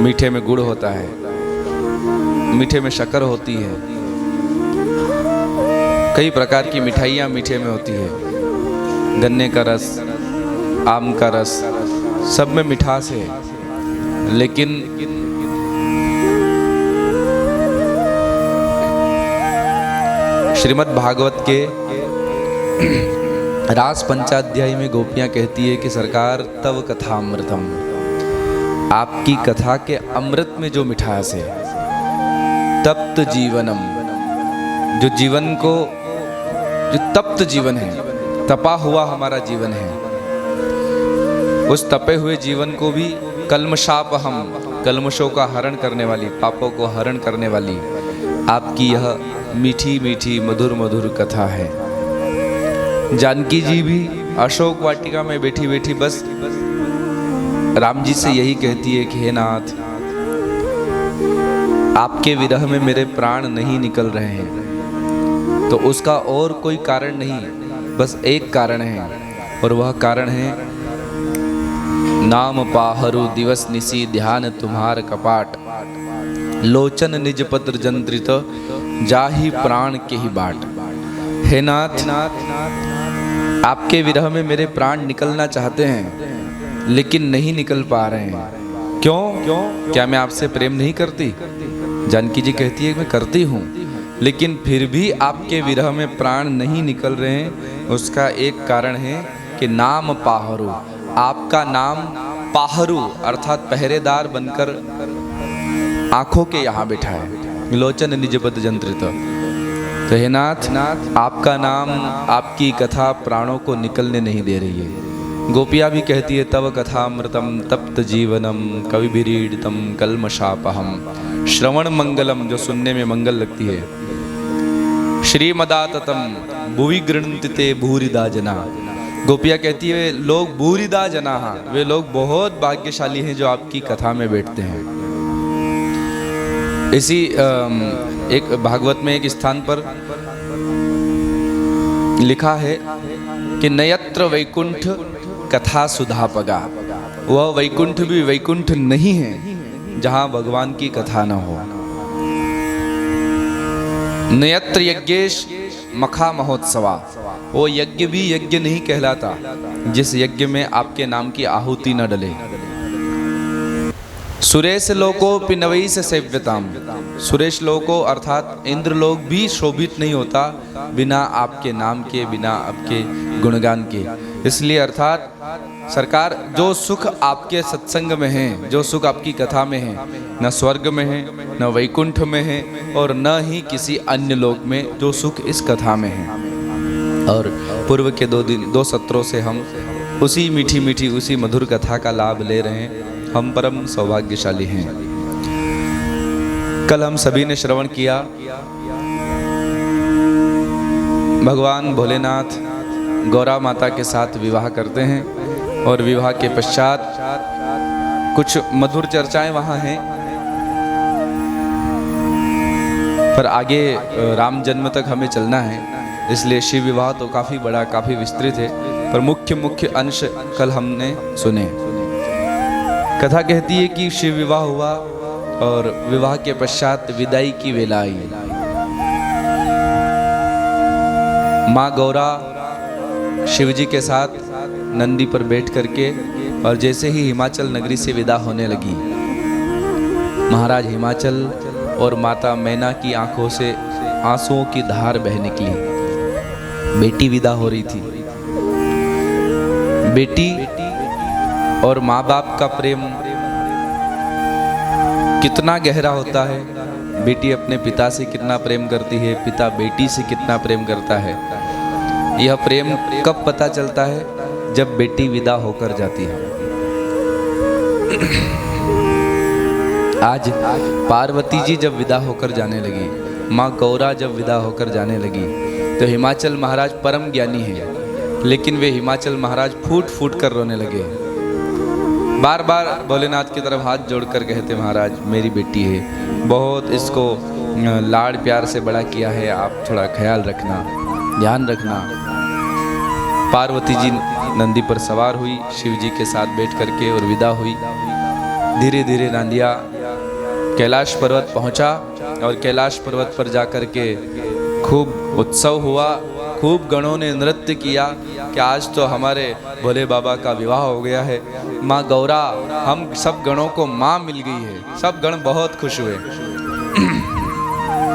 मीठे में गुड़ होता है, मीठे में शक्कर होती है, कई प्रकार की मिठाइयाँ मीठे में होती है, गन्ने का रस, आम का रस, सब में मिठास है। लेकिन श्रीमद् भागवत के रास पंचाध्याय में गोपियाँ कहती है कि सरकार तव कथा अमृतम, आपकी कथा के अमृत में जो मिठास है, तप्त जीवनम, जो जीवन को, जो तप्त जीवन है, तपा हुआ हमारा जीवन है, उस तपे हुए जीवन को भी कल्मषापहम, कल्मषों का हरण करने वाली, पापों को हरण करने वाली आपकी यह मीठी मीठी मधुर मधुर कथा है। जानकी जी भी अशोक वाटिका में बैठी बैठी बस राम जी से यही कहती है कि हे नाथ, आपके विरह में मेरे प्राण नहीं निकल रहे हैं। तो उसका और कोई कारण नहीं, बस एक कारण है, और वह कारण है नाम पाहरु दिवस निसी ध्यान तुम्हार कपाट, लोचन निज पत्र जंत्रित जाहि प्राण के ही बाट। हे नाथ, आपके विरह में मेरे प्राण निकलना चाहते हैं लेकिन नहीं निकल पा रहे हैं। क्यों? क्या मैं आपसे प्रेम नहीं करती? जानकी जी कहती है मैं करती हूँ, लेकिन फिर भी आपके विरह में प्राण नहीं निकल रहे हैं। उसका एक कारण है कि नाम पाहरु, आपका नाम पाहरु अर्थात पहरेदार बनकर आंखों के यहाँ बैठा है, लोचन निजपद जंत्रित। तो हे नाथ, आपका नाम, आपकी कथा प्राणों को निकलने नहीं दे रही है। गोपिया भी कहती है तव कथा अमृतम तप्त जीवनम कविभिरीडितम कल्मषापहम, श्रवण मंगलम, जो सुनने में मंगल लगती है, श्रीमदाततम भुवि गृणन्ति भूरिदा जना। गोपिया कहती है लोग भूरिदा जना, वे लोग बहुत भाग्यशाली हैं जो आपकी कथा में बैठते हैं। इसी एक भागवत में एक स्थान पर लिखा है कि नयत्र वैकुंठ कथा सुधापगा, वह वैकुंठ भी वैकुंठ नहीं है जहां भगवान की कथा न हो। नयत्र यज्ञेश मखा महोत्सवा, वो यज्ञ भी यज्ञ नहीं कहलाता जिस यज्ञ में आपके नाम की आहुति न डले। सुरेश लोको पिनवई से सेव्यताम, सुरेश लोको अर्थात इंद्र लोग भी शोभित नहीं होता बिना आपके नाम के, बिना आपके गुणगान के। इसलिए अर्थात सरकार, जो सुख आपके सत्संग में है, जो सुख आपकी कथा में है, न स्वर्ग में है, न वैकुंठ में है, और न ही किसी अन्य लोक में, जो सुख इस कथा में है। और पूर्व के 2 सत्रों से हम उसी मीठी मीठी, उसी मधुर कथा का लाभ ले रहे हैं। हम परम सौभाग्यशाली हैं। कल हम सभी ने श्रवण किया भगवान भोलेनाथ गौरा माता के साथ विवाह करते हैं, और विवाह के पश्चात कुछ मधुर चर्चाएं वहाँ हैं, पर आगे राम जन्म तक हमें चलना है, इसलिए शिव विवाह तो काफ़ी बड़ा, काफ़ी विस्तृत है, पर मुख्य अंश कल हमने सुने। कथा कहती है कि शिव विवाह हुआ और विवाह के पश्चात विदाई की वेला आई। माँ गौरा शिवजी के साथ नंदी पर बैठ करके, और जैसे ही हिमाचल नगरी से विदा होने लगी, महाराज हिमाचल और माता मैना की आंखों से आंसुओं की धार बह निकली। बेटी विदा हो रही थी। बेटी और माँ बाप का प्रेम कितना गहरा होता है, बेटी अपने पिता से कितना प्रेम करती है, पिता बेटी से कितना प्रेम करता है। यह प्रेम कब पता चलता है? जब बेटी विदा होकर जाती है। आज पार्वती जी जब विदा होकर जाने लगी, माँ गौरा जब विदा होकर जाने लगी, तो हिमाचल महाराज परम ज्ञानी हैं, लेकिन वे हिमाचल महाराज फूट फूट कर रोने लगे। बार बार भोलेनाथ की तरफ हाथ जोड़कर कहते, महाराज मेरी बेटी है, बहुत इसको लाड़ प्यार से बड़ा किया है, आप थोड़ा ख्याल रखना, ध्यान रखना। पार्वती जी नंदी पर सवार हुई, शिव जी के साथ बैठ करके और विदा हुई। धीरे धीरे नांदिया कैलाश पर्वत पहुंचा और कैलाश पर्वत पर जाकर के खूब उत्सव हुआ। खूब गणों ने नृत्य किया कि आज तो हमारे भोले बाबा का विवाह हो गया है। माँ गौरा, हम सब गणों को माँ मिल गई है। सब गण बहुत खुश हुए।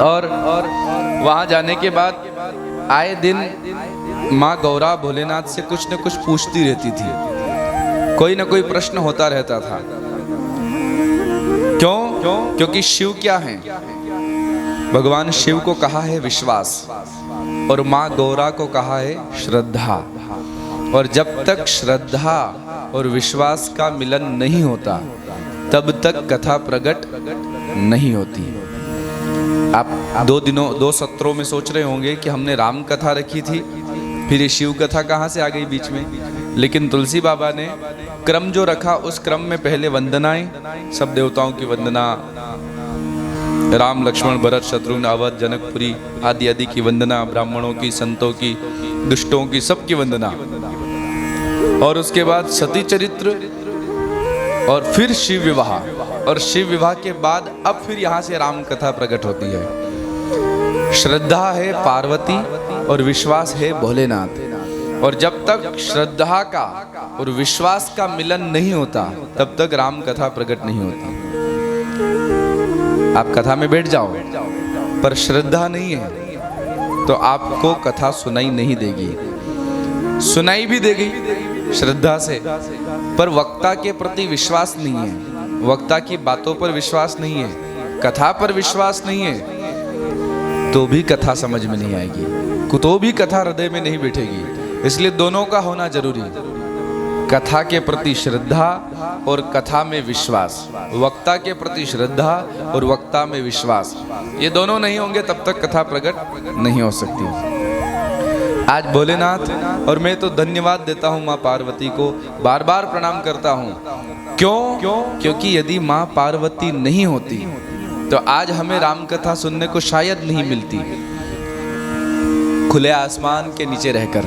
और वहाँ जाने के बाद आए दिन माँ गौरा भोलेनाथ से कुछ न कुछ पूछती रहती थी। कोई न कोई प्रश्न होता रहता था। क्यों? क्योंकि शिव क्या है? भगवान शिव को कहा है विश्वास और माँ गौरा को कहा है श्रद्धा। और जब तक श्रद्धा और विश्वास का मिलन नहीं होता तब तक कथा प्रकट नहीं होती। आप 2 सत्रों में सोच रहे होंगे कि हमने राम कथा रखी थी, फिर ये शिव कथा कहाँ से आ गई बीच में। लेकिन तुलसी बाबा ने क्रम जो रखा उस क्रम में पहले वंदनाएं, सब देवताओं की वंदना, राम लक्ष्मण भरत शत्रुघ्न अवध जनकपुरी आदि आदि की वंदना, ब्राह्मणों की, संतों की, दुष्टों की, सबकी वंदना, और उसके बाद सती चरित्र और फिर शिव विवाह, और शिव विवाह के बाद अब फिर यहाँ से राम कथा प्रकट होती है। श्रद्धा है पार्वती और विश्वास है भोलेनाथ। और जब तक श्रद्धा का और विश्वास का मिलन नहीं होता तब तक राम कथा प्रकट नहीं होती। आप कथा में बैठ जाओ पर श्रद्धा नहीं है तो आपको कथा सुनाई नहीं देगी। सुनाई भी देगी श्रद्धा से, पर वक्ता के प्रति विश्वास नहीं है, वक्ता की बातों पर विश्वास नहीं है, कथा पर विश्वास नहीं है, तो भी कथा समझ में नहीं आएगी, तो भी कथा हृदय में नहीं बैठेगी। इसलिए दोनों का होना जरूरी, कथा के प्रति श्रद्धा और कथा में विश्वास, वक्ता के प्रति श्रद्धा और वक्ता में विश्वास, ये दोनों नहीं होंगे तब तक कथा प्रकट नहीं हो सकती। आज भोलेनाथ, और मैं तो धन्यवाद देता हूँ माँ पार्वती को, बार बार प्रणाम करता हूँ। क्यों? क्योंकि यदि माँ पार्वती नहीं होती तो आज हमें राम कथा सुनने को शायद नहीं मिलती, खुले आसमान के नीचे रहकर।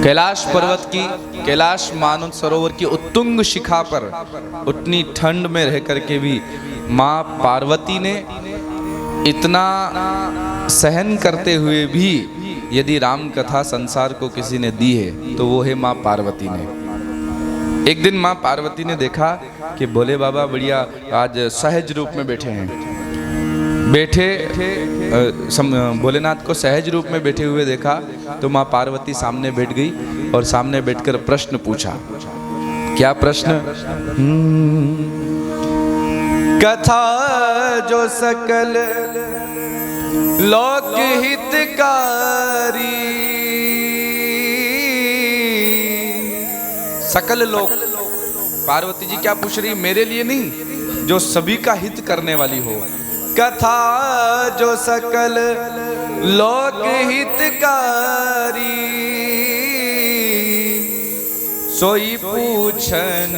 कैलाश पर्वत की, कैलाश मानव सरोवर की उत्तुंग शिखा पर उतनी ठंड में रह करके भी माँ पार्वती ने इतना सहन करते हुए भी यदि राम कथा संसार को किसी ने दी है तो वो है माँ पार्वती ने। एक दिन माँ पार्वती ने देखा कि भोले बाबा बढ़िया आज सहज रूप में बैठे हैं, भोलेनाथ को सहज रूप में बैठे हुए देखा तो माँ पार्वती सामने बैठ गई और सामने बैठकर प्रश्न पूछा। क्या प्रश्न? कथा जो सकल लोक हितकारी, सकल लोक, पार्वती जी क्या पूछ रही? मेरे लिए नहीं, जो सभी का हित करने वाली हो। कथा जो सकल लोक हितकारी, सोई पूछन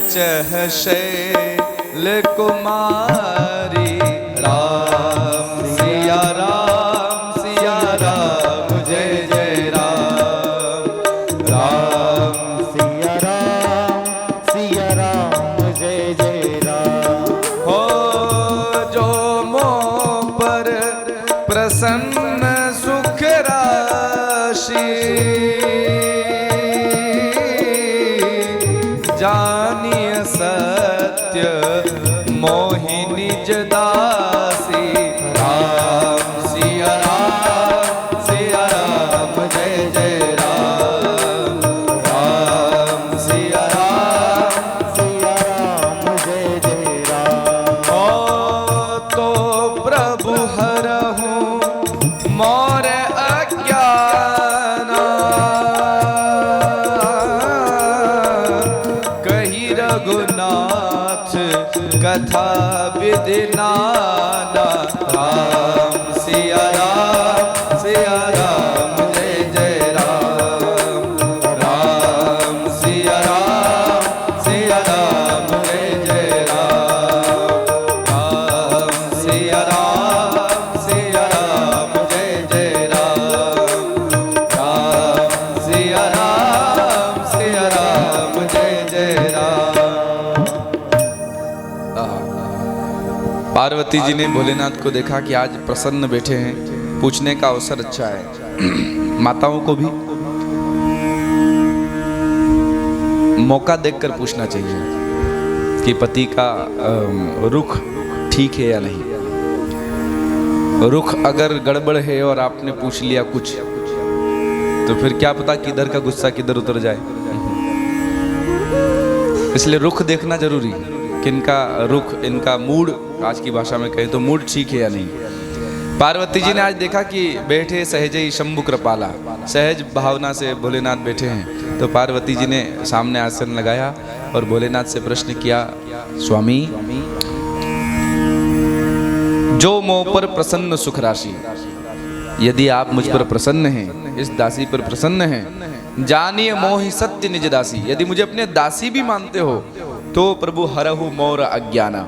चह शैल कुमारी। राम सिया राम, सिया राम जय जय राम, राम सिया राम, सिया राम जय जय राम। हो जो मोह पर प्रसन्न सुख राशि, जानिय सत्य मोहिनी जदासी। राम सिया राम, सिया राम जय जय राम, राम सिया राम, सिया राम जय जय राम। ओ तो प्रभु हरहु मोर अज्ञाना, कही रघुनाथ कथा विधि नाना। राम सिया राम, सिया राम जय जय राम, राम सिया राम, सिया राम जय जय राम, राम सिया राम, सिया राम जय जय राम, राम सिया राम, सिया राम जय पार्वती जी ने भोलेनाथ को देखा कि आज प्रसन्न बैठे हैं, पूछने का अवसर अच्छा है। माताओं को भी मौका देखकर पूछना चाहिए कि पति का रुख ठीक है या नहीं। रुख अगर गड़बड़ है और आपने पूछ लिया कुछ, तो फिर क्या पता किधर का गुस्सा किधर उतर जाए। इसलिए रुख देखना जरूरी है कि इनका रुख, इनका मूड, आज की भाषा में कहें तो मूड ठीक है या नहीं। पार्वती जी ने आज देखा कि बैठे सहज ही शंभु कृपाला, सहज भावना से भोलेनाथ बैठे हैं, तो पार्वती जी ने सामने आसन लगाया और भोलेनाथ से प्रश्न किया, स्वामी जो मोह पर प्रसन्न सुख राशि, यदि आप मुझ पर प्रसन्न हैं, इस दासी पर प्रसन्न हैं, जानिए मोहि सत्य निज दासी, यदि मुझे अपने दासी भी मानते हो तो प्रभु हरहु मोर अज्ञाना।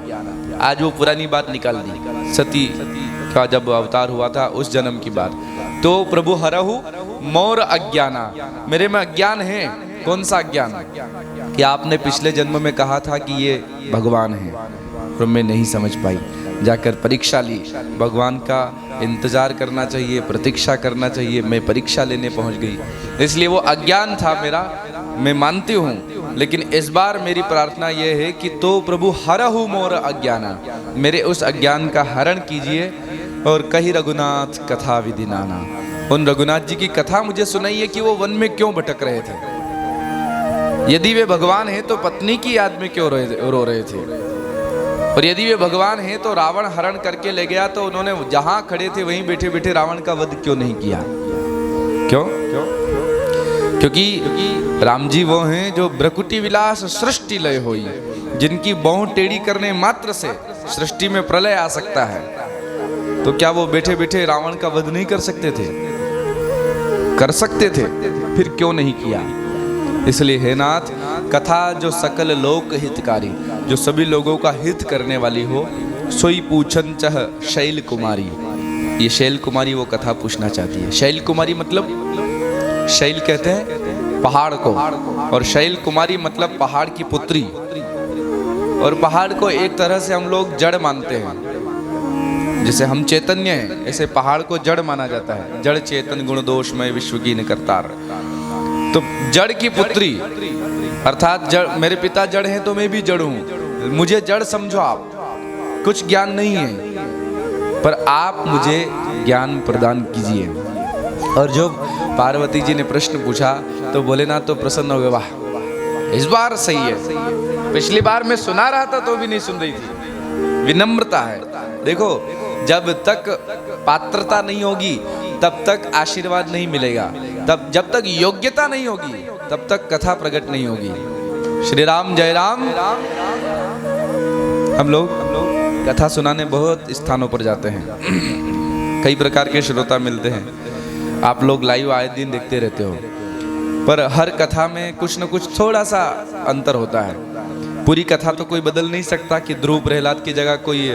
आज वो पुरानी बात निकाल दी, सती का जब अवतार हुआ था उस जन्म की बात। तो प्रभु हरहु मोर अज्ञाना, मेरे में अज्ञान है। कौन सा अज्ञान? कि आपने पिछले जन्म में कहा था कि ये भगवान है, पर मैं नहीं समझ पाई। जाकर परीक्षा ली, भगवान का इंतजार करना चाहिए, प्रतीक्षा करना चाहिए, मैं परीक्षा लेने पहुंच गई। इसलिए वो अज्ञान था मेरा, मैं मानती हूँ, लेकिन इस बार मेरी प्रार्थना ये है कि तो प्रभु हरहु मोर अज्ञाना, मेरे उस अज्ञान का हरण कीजिए। और कही रघुनाथ कथा विधि नाना, उन रघुनाथ जी की कथा मुझे सुनाइए कि वो वन में क्यों भटक रहे थे। यदि वे भगवान हैं तो पत्नी की याद में क्यों रो रहे थे, और यदि वे भगवान हैं तो रावण हरण करके ले गया तो उन्होंने जहां खड़े थे वहीं बैठे बैठे रावण का वध क्यों नहीं किया? क्यों? क्योंकि राम जी वो हैं जो ब्रकुटी विलास सृष्टि लय होई, जिनकी बाहों टेढ़ी करने मात्र से सृष्टि में प्रलय आ सकता है। तो क्या वो बैठे बैठे रावण का वध नहीं कर सकते थे? कर सकते थे, फिर क्यों नहीं किया? इसलिए हे नाथ, कथा जो सकल लोक हितकारी, जो सभी लोगों का हित करने वाली हो, सोई पूछन चह शैल कुमारी। ये शैल कुमारी वो कथा पूछना चाहती है। शैल कुमारी मतलब, शैल कहते हैं पहाड़ को, और शैल कुमारी मतलब पहाड़ की पुत्री। और पहाड़ को एक तरह से हम लोग जड़ मानते हैं, जैसे हम चैतन्य हैं ऐसे पहाड़ को जड़ माना जाता है। जड़ चेतन गुण दोषमय विश्व की निकर्तार। तो जड़ की पुत्री अर्थात जड़, मेरे पिता जड़ हैं तो मैं भी जड़ हूं। मुझे जड़ समझो आप, कुछ ज्ञान नहीं है, पर आप मुझे ज्ञान प्रदान कीजिए। और जो पार्वती जी ने प्रश्न पूछा तो भोलेनाथ तो प्रसन्न हो गए, वाह इस बार सही है, पिछली बार मैं सुना रहा था तो भी नहीं सुन रही थी। विनम्रता है। देखो, जब तक पात्रता नहीं होगी तब तक आशीर्वाद नहीं मिलेगा, तब जब तक योग्यता नहीं होगी तब तक कथा प्रकट नहीं होगी। श्री राम जय राम। हम लोग कथा सुनाने बहुत स्थानों पर जाते हैं, कई प्रकार के श्रोता मिलते हैं। आप लोग लाइव आए दिन देखते रहते हो, पर हर कथा में कुछ न कुछ थोड़ा सा अंतर होता है। पूरी कथा तो कोई बदल नहीं सकता कि ध्रुव प्रहलाद की जगह कोई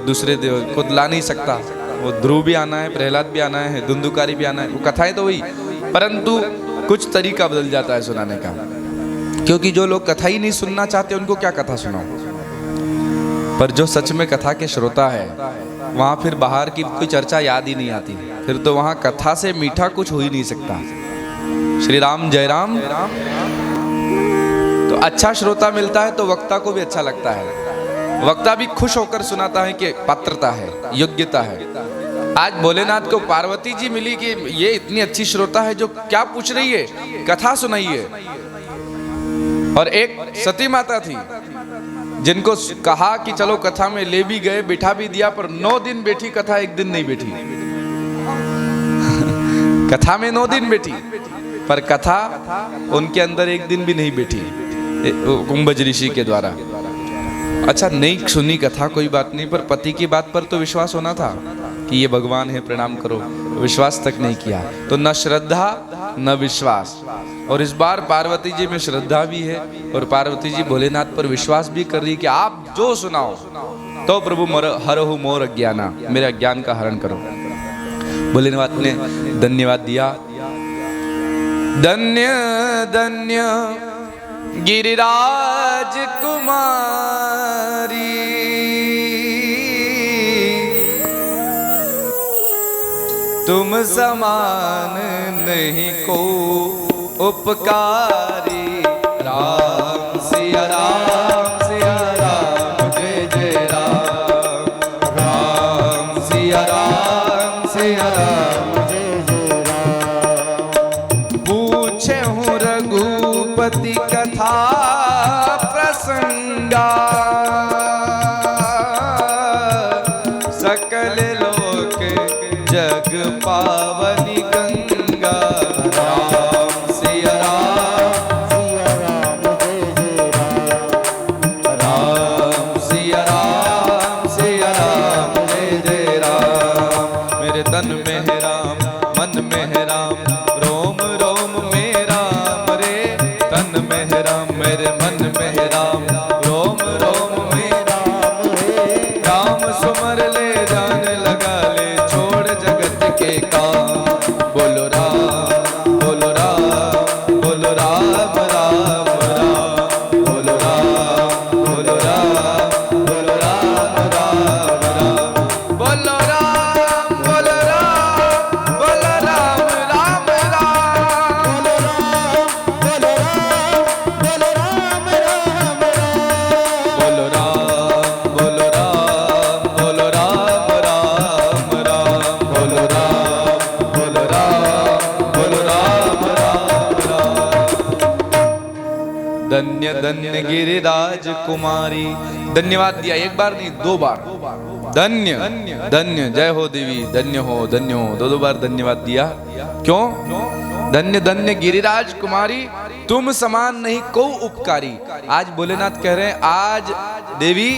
दूसरे देव को ला नहीं सकता। वो ध्रुव भी आना है, प्रहलाद भी आना है, धुंधुकारी भी आना है, वो कथाएं तो वही, परंतु कुछ तरीका बदल जाता है सुनाने का। क्योंकि जो लोग कथा ही नहीं सुनना चाहते उनको क्या कथा सुनाओ। पर जो सच में कथा के श्रोता है, वहाँ फिर बाहर की कोई चर्चा याद ही नहीं आती, फिर तो वहाँ कथा से मीठा कुछ हो ही नहीं सकता। श्री राम जय राम। तो अच्छा श्रोता मिलता है तो वक्ता को भी अच्छा लगता है, वक्ता भी खुश होकर सुनाता है कि पात्रता है, योग्यता है। आज भोलेनाथ को पार्वती जी मिली कि ये इतनी अच्छी श्रोता है जो क्या पूछ रही है, कथा सुनाइए। और एक सती माता थी जिनको कहा कि चलो कथा में ले भी गए, बिठा भी दिया, पर 9 दिन बैठी कथा, एक दिन नहीं बैठी। कथा में 9 दिन बैठी, पर कथा उनके अंदर एक दिन भी नहीं बैठी, कुंभज ऋषि के द्वारा। अच्छा, नहीं सुनी कथा कोई बात नहीं, पर पति की बात पर तो विश्वास होना था कि ये भगवान है, प्रणाम करो। विश्वास तक नहीं किया, तो न श्रद्धा न विश्वास। और इस बार पार्वती जी में श्रद्धा भी है और पार्वती जी भोलेनाथ पर विश्वास भी कर रही कि आप जो सुनाओ तो प्रभु हरहु मोर अज्ञाना, मेरे अज्ञान का हरण करो। भोलेनाथ ने धन्यवाद दिया। धन्य धन्य गिरिराज कुमारी, तुम समान नहीं को उपकारी। राम सिया राम जय जय राम। राम सिया राम जय जय राम। पूछे हूँ रघुपति कथा प्रसंगा, सकल लोक जग पावनी गंगा। राम सिया राम जय जय राम। राम सिया राम जय जय राम। मेरे तन में है राम, मन में है राम, रोम रोम में राम रे। तन में है राम, मेरे मन में है राम, रोम रोम में राम रे। राम सुमर ले जान लगा ले, छोड़ जगत के काम। बोलो राम बोलो राम बोलो राम राम राम। बोलो राम बोलो राम बोलो राम राम राम। बोलो राम बोलो राम बोलो राम राम राम। बोलो राम बोलो राम राम राम। बोलो राम बोलो राम बोलो राम राम राम। बोलो राम बोलो राम बोलो राम राम राम। धन्य धन्य गिरिराज कुमारी। धन्यवाद दिया, एक बार नहीं दो बार। धन्य धन्य, जय हो देवी, धन्य हो धन्य हो, दो बार धन्यवाद दिया। क्यों? धन्य धन्य गिरिराज कुमारी, तुम समान नहीं को उपकारी। आज भोलेनाथ कह रहे हैं, आज देवी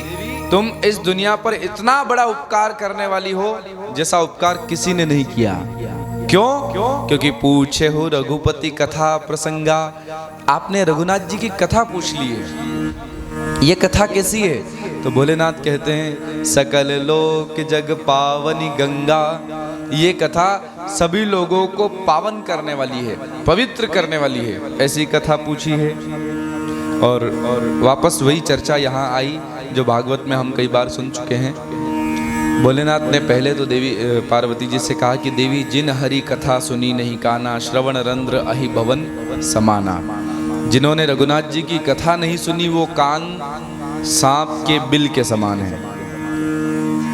तुम इस दुनिया पर इतना बड़ा उपकार करने वाली हो जैसा उपकार किसी ने नहीं किया। क्यों? क्योंकि पूछे हो रघुपति कथा प्रसंगा। आपने रघुनाथ जी की कथा पूछ ली है। ये कथा कैसी है? तो भोलेनाथ कहते हैं, सकल लोक जग पावनी गंगा। ये कथा सभी लोगों को पावन करने वाली है, पवित्र करने वाली है, ऐसी कथा पूछी है। और वापस वही चर्चा यहाँ आई जो भागवत में हम कई बार सुन चुके हैं। भोलेनाथ ने पहले तो देवी पार्वती जी से कहा कि देवी जिन हरि कथा सुनी नहीं काना, श्रवण रंध्र अहि भवन समाना। जिन्होंने रघुनाथ जी की कथा नहीं सुनी वो कान सांप के बिल के समान है।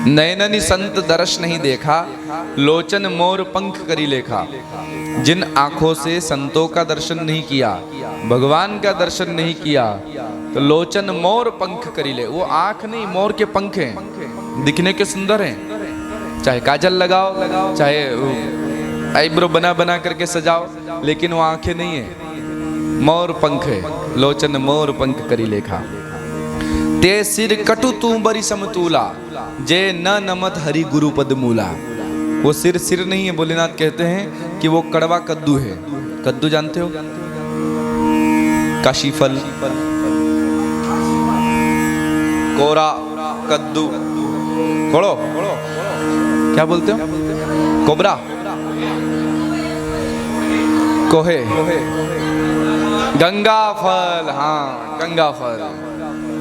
नयननि संत दर्श नहीं देखा, लोचन मोर पंख करी लेखा। जिन आंखों से संतों का दर्शन नहीं किया, भगवान का दर्शन नहीं किया, तो लोचन मोर पंख करी ले। वो आंख नहीं, मोर के पंख हैं, दिखने के सुंदर हैं। चाहे काजल लगाओ, चाहे आईब्रो बना बना करके सजाओ, लेकिन वो आंखें नहीं है, मोर पंख है। लोचन मोर पंख करी लेखा। ते सिर कटु तू बरी समतूला, जे न नमत हरि गुरु पद मूला। वो सिर नहीं है, भोलेनाथ कहते हैं कि वो कड़वा कद्दू है। कद्दू जानते हो? काशी फल, कोरा कद्दू, कोड़ो क्या बोलते हो? कोबरा, कोहे, गंगा फल। हाँ, गंगा फल।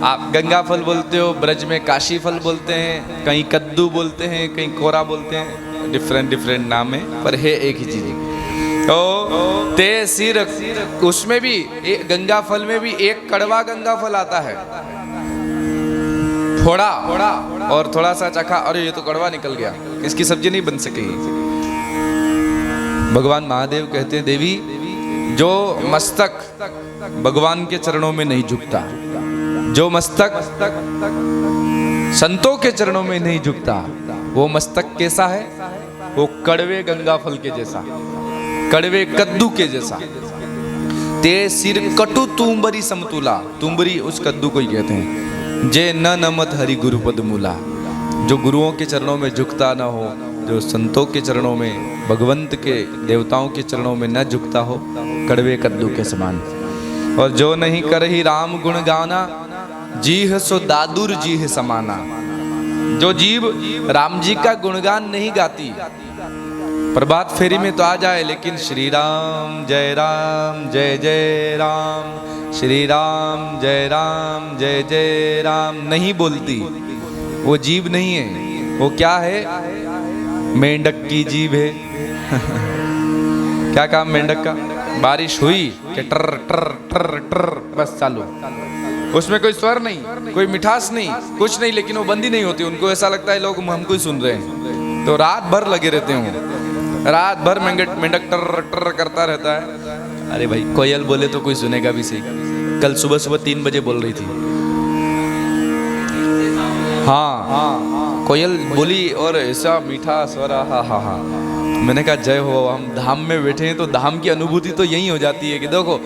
आप गंगा फल बोलते हो, ब्रज में काशी फल बोलते हैं, कहीं कद्दू बोलते हैं, कहीं कोरा बोलते हैं, डिफरेंट नाम है, पर है एक ही चीज। तो ते सिर, उसमें भी गंगा फल में भी एक कड़वा गंगा फल आता है, थोड़ा और थोड़ा सा चखा, अरे ये तो कड़वा निकल गया, इसकी सब्जी नहीं बन सकेगी। भगवान महादेव कहते हैं, देवी जो मस्तक भगवान के चरणों में नहीं झुकता, जो मस्तक संतों के चरणों में नहीं झुकता, वो मस्तक कैसा है? वो कड़वे गंगा फल के जैसा, कड़वे कद्दू के जैसा। ते सिर कटु तुंबरी समतुला, तुंबरी उस कद्दू को ही कहते हैं। जे न नमत हरि गुरुपद मूला, जो गुरुओं के चरणों में झुकता ना हो, जो संतों के चरणों में, भगवंत के देवताओं के चरणों में न झुकता हो, कड़वे कद्दू के समान। और जो नहीं करही राम गुण गाना, जीह सो दादुर जीह समाना। जो जीव राम जी का गुणगान नहीं गाती, प्रभात फेरी में तो आ जाए, लेकिन श्री राम जय जय राम, श्री राम जय जय राम नहीं बोलती, वो जीव नहीं है। वो क्या है? मेंढक की जीव है, क्या काम मेंढक का? बारिश हुई कि टर टर टर टर बस चालू। उसमें कोई स्वर नहीं, कोई मिठास नहीं, कुछ नहीं, लेकिन वो बंदी नहीं होती। उनको ऐसा लगता है लोग हमको ही सुन रहे हैं, तो रात भर लगे रहते हैं। रात भर मेंढक टर टर करता रहता है। अरे भाई कोयल बोले तो कोई सुनेगा भी सही। कल सुबह सुबह 3 बजे बोल रही थी। हाँ कोयल बोली और ऐसा मीठा स्वर, हा हा हा। मैंने कहा जय हो, हम धाम में बैठे हैं तो धाम की अनुभूति तो यही हो जाती है कि देखो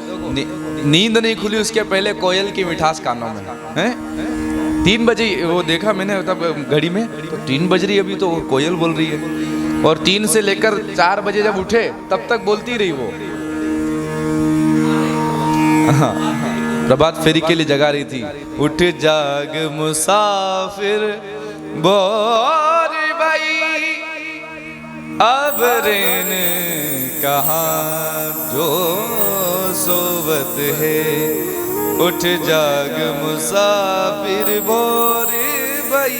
नींद नहीं खुली उसके पहले कोयल की मिठास कानों में है। 3 बजे वो देखा मैंने तब घड़ी में, तो 3 बज रही अभी तो कोयल बोल रही है। और 3 से लेकर 4 बजे जब उठे तब तक बोलती रही वो। प्रभात फेरी के लिए जगा रही थी। उठ जाग मुसाफिर बोर भाई, अब रेन कहाँ जो सोवत है। उठ जाग मुसाफिर बोर भाई,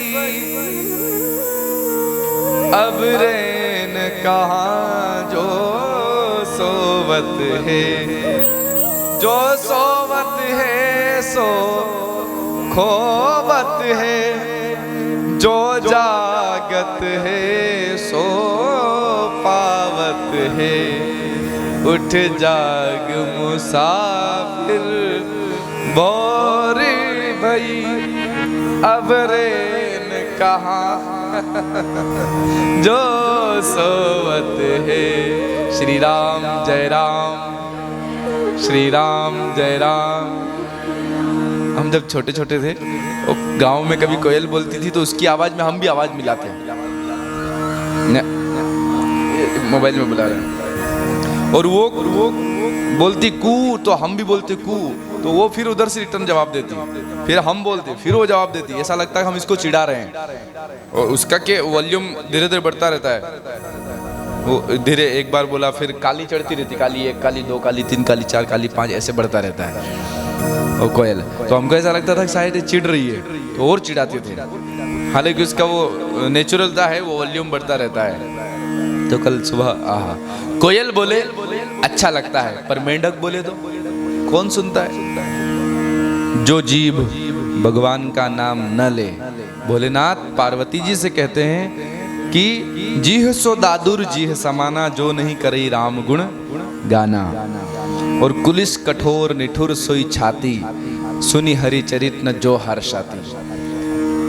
अब रेन कहाँ जो सोवत है। जो सोवत है सो खोवत है, जो जागत है सो पावत है। उठ जाग मुसाफिर बोर भई, अब रेन कहाँ जो सोवत है। श्री राम जय राम, श्री राम जय राम। हम जब छोटे छोटे थे वो गांव में कभी कोयल बोलती थी तो उसकी आवाज में हम भी आवाज मिलाते हैं। मोबाइल में बुला रहे हैं और वो बोलती कू तो हम भी बोलते कू, तो वो फिर उधर से रिटर्न जवाब देती, फिर हम बोलते फिर वो जवाब देती। ऐसा लगता है हम इसको चिढ़ा रहे हैं। और उसका के वॉल्यूम धीरे धीरे बढ़ता रहता है। वो धीरे एक बार बोला फिर काली चढ़ती रहती, काली 1, काली 2, काली 3, काली 4, काली 5 ऐसे बढ़ता रहता है वो कोयल। तो हमको ऐसा लगता था शायद चिढ़ रही है, तो और चिढ़ाते थे। हालांकि उसका वो नेचुरलता है, वो वॉल्यूम बढ़ता रहता है। तो कल सुबह आहा कोयल बोले अच्छा लगता है, पर मेंढक बोले तो कौन सुनता है। जो जीभ भगवान का नाम न ले, भोलेनाथ पार्वती जी से कहते हैं कि जीह सो दादुर जीह समाना, जो नहीं करे राम गुण गाना। और कुलिस कठोर निठुर सोई छाती, सुनी हरि चरित न जो हर्षाती।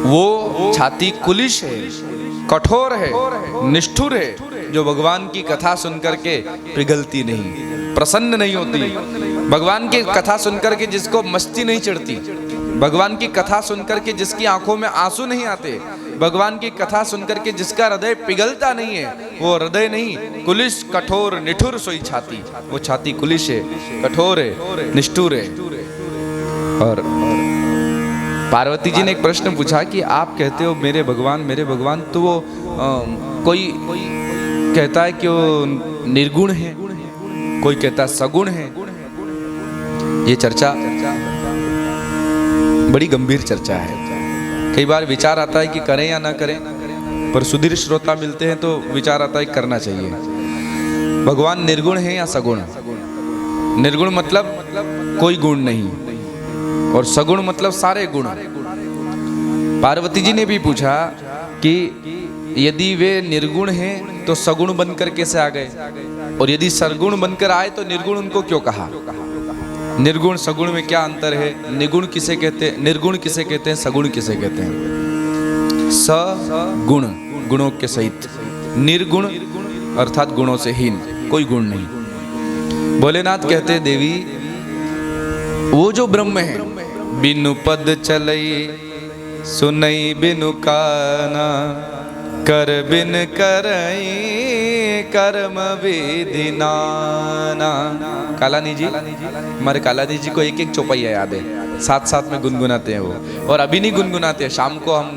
वो छाती कुलिश है, कठोर है, निष्ठुर है, जो भगवान की कथा सुनकर के पिघलती नहीं, प्रसन्न नहीं होती। भगवान की कथा सुनकर के जिसको मस्ती नहीं चढ़ती, भगवान की कथा सुनकर के जिसकी आंखों में आंसू नहीं आते, भगवान की कथा सुनकर के जिसका हृदय पिघलता नहीं है, वो हृदय नहीं, कुलिश कठोर निठुर सोई छाती। वो छाती कुलिश है, कठोर है, निष्ठुर है। और पार्वती जी ने एक प्रश्न पूछा कि आप कहते हो मेरे भगवान, तो वो कोई कहता है कि वो निर्गुण है, कोई कहता है सगुण है। ये चर्चा बड़ी गंभीर चर्चा है। कई बार विचार आता है कि करें या ना करें, पर सुधीर श्रोता मिलते हैं तो विचार आता है करना चाहिए। भगवान निर्गुण है या सगुण? निर्गुण मतलब कोई गुण नहीं, और सगुण मतलब सारे गुण। पार्वती जी ने भी पूछा कि यदि वे निर्गुण हैं तो सगुण बनकर कैसे आ गए, और यदि सरगुण बनकर आए तो निर्गुण उनको क्यों कहा? निर्गुण सगुण में क्या अंतर है? निगुण किसे कहते हैं, निर्गुण किसे कहते हैं, सगुण किसे कहते हैं? सगुण गुणों के सहित, निर्गुण अर्थात गुणों से हीन, कोई गुण नहीं। भोलेनाथ कहते हैं देवी वो जो ब्रह्म है, बिनु पद चलई सुनई बिनु काना, कर बिन करई कर्म विधि नाना। कालानी जी, हमारे कालानी जी को एक एक चौपाइया याद है, साथ साथ में गुनगुनाते हैं वो, और अभी नहीं गुनगुनाते। शाम को हम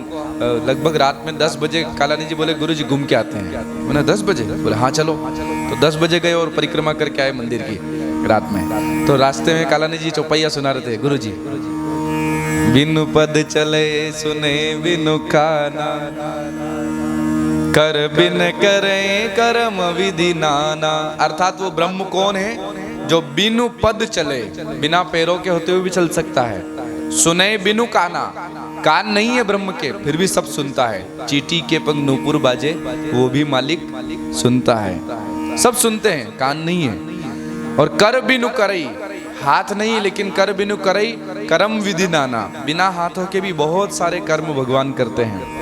लगभग रात में 10 बजे कालानी जी बोले गुरु जी घूम के आते हैं। मैंने 10 बजे बोले हाँ चलो, तो 10 बजे गए और परिक्रमा करके आए मंदिर की रात में। तो रास्ते में कालानी जी चौपाइया सुना रहे थे, गुरु जी बिनु पद चले सुने बिनु काना, कर बिन करें कर्म विधि नाना। अर्थात वो ब्रह्म कौन है? जो बिनु पद चले, बिना पैरों के होते हुए भी चल सकता है। सुने बिनु काना, कान नहीं है ब्रह्म के फिर भी सब सुनता है। चींटी के पंख नूपुर बाजे वो भी मालिक सुनता है। सब सुनते हैं, कान नहीं है। और कर बिनु करई, हाथ नहीं लेकिन कर बिनु करई कर्म विधि नाना, बिना हाथों के भी बहुत सारे कर्म भगवान करते हैं।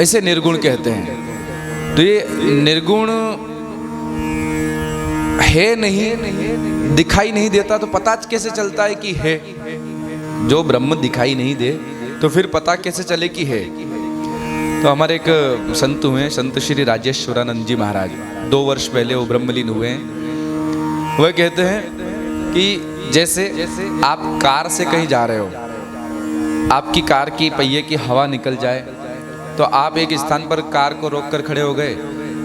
इसे निर्गुण कहते हैं। तो ये निर्गुण है नहीं, दिखाई नहीं देता तो पता कैसे चलता है कि है? जो ब्रह्म दिखाई नहीं दे तो फिर पता कैसे चले कि है? तो हमारे एक संत हुए, संत श्री राजेश्वरानंद जी महाराज, 2 वर्ष पहले वो ब्रह्मलीन हुए हैं। वह कहते हैं कि जैसे आप कार से कहीं जा रहे हो, आपकी कार की पहिए की हवा निकल जाए तो आप एक स्थान पर कार को रोककर खड़े हो गए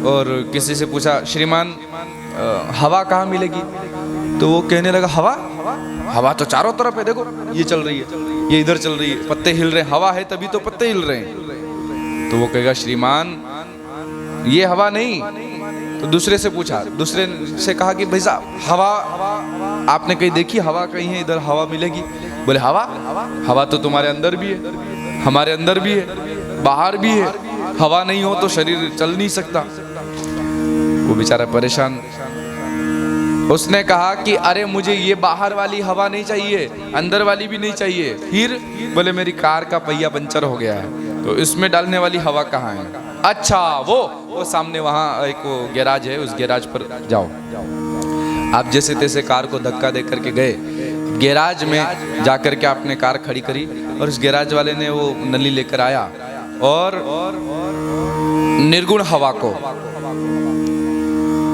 और किसी से पूछा, श्रीमान हवा कहाँ मिलेगी? तो वो कहने लगा, हवा? हवा तो चारों तरफ है, देखो ये चल रही है, ये इधर चल रही है, पत्ते हिल रहे हैं। हवा है तभी तो पत्ते हिल रहे हैं। तो वो कहेगा, श्रीमान ये हवा नहीं। तो दूसरे से पूछा, दूसरे से कहा कि भाई साहब हवा आपने कहीं देखी? हवा कहीं है इधर हवा मिलेगी? बोले हवा? हवा तो तुम्हारे अंदर भी है, हमारे अंदर भी है, बाहर भी है। हवा नहीं हो तो शरीर चल नहीं सकता। वो बेचारा परेशान। उसने कहा कि अरे मुझे ये बाहर वाली हवा नहीं चाहिए, अंदर वाली भी नहीं चाहिए। फिर बोले मेरी कार का पहिया पंचर हो गया है, तो इसमें डालने वाली हवा कहाँ है? अच्छा वो सामने वहाँ एक वो गैराज है, उस गैराज पर जाओ। आप जैसे तैसे कार को धक्का दे करके गए, गैराज में जाकर के आपने कार खड़ी करी और उस गैराज वाले ने वो नली लेकर आया और निर्गुण हवा को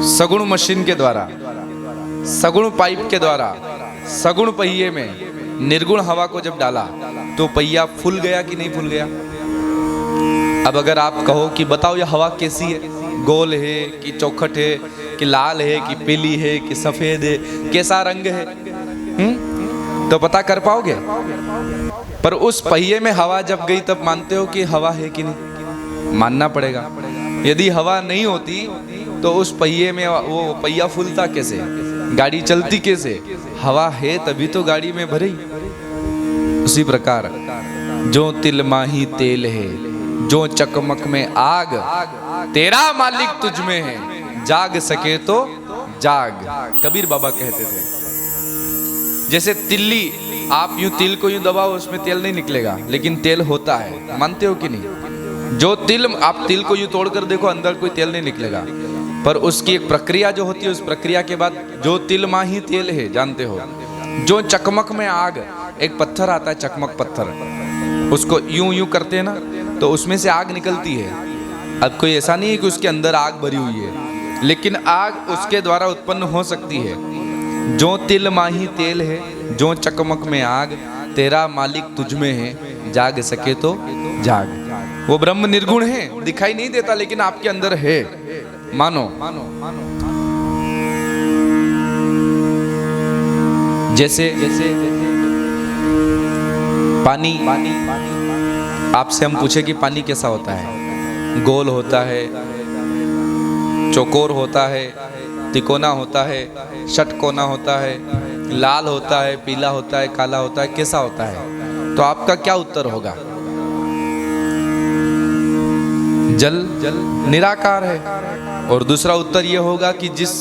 सगुण मशीन के द्वारा, सगुण पाइप के द्वारा, सगुण पहिए में निर्गुण हवा को जब डाला तो पहिया फूल गया कि नहीं फूल गया? अब अगर आप कहो कि बताओ ये हवा कैसी है, गोल है कि चौखट है कि लाल है कि पीली है कि सफेद है, कैसा रंग है, तो पता कर पाओगे? पर उस पहिए में हवा जब गई तब मानते हो कि हवा है कि नहीं? मानना पड़ेगा। यदि हवा नहीं होती तो उस पहिए में वो पहिया फूलता कैसे, गाड़ी चलती कैसे? हवा है तभी तो गाड़ी में भरी। उसी प्रकार जो तिल माही तेल है, जो चकमक में आग, तेरा मालिक तुझ में है, जाग सके तो जाग। कबीर बाबा कहते थे। जैसे तिल्ली, आप यूं तिल को यूं दबाओ उसमें तेल नहीं निकलेगा, लेकिन तेल होता है, मानते हो कि नहीं? जो तिल, आप तिल को यूं तोड़कर देखो अंदर कोई तेल नहीं निकलेगा, पर उसकी एक प्रक्रिया जो होती है, उस प्रक्रिया के बाद जो तिल माही तेल है, जानते हो? जो चकमक में आग, एक पत्थर आता है चकमक पत्थर, उसको यूं यूं करते हैं ना तो उसमें से आग निकलती है। अब कोई ऐसा नहीं है कि उसके अंदर आग भरी हुई है, लेकिन आग उसके द्वारा उत्पन्न हो सकती है। जो तिल माही तेल है, जो चकमक में आग, तेरा मालिक तुझ में है, जाग सके तो जाग। वो ब्रह्म निर्गुण है, दिखाई नहीं देता लेकिन आपके अंदर है, मानो। जैसे पानी, आपसे हम पूछे कि पानी कैसा होता है? गोल होता है, चौकोर होता है, तिकोना होता है, षटकोना होता है, लाल होता है, पीला होता है, काला होता है, कैसा होता है? तो आपका क्या उत्तर होगा? जल निराकार है। और दूसरा उत्तर यह होगा कि जिस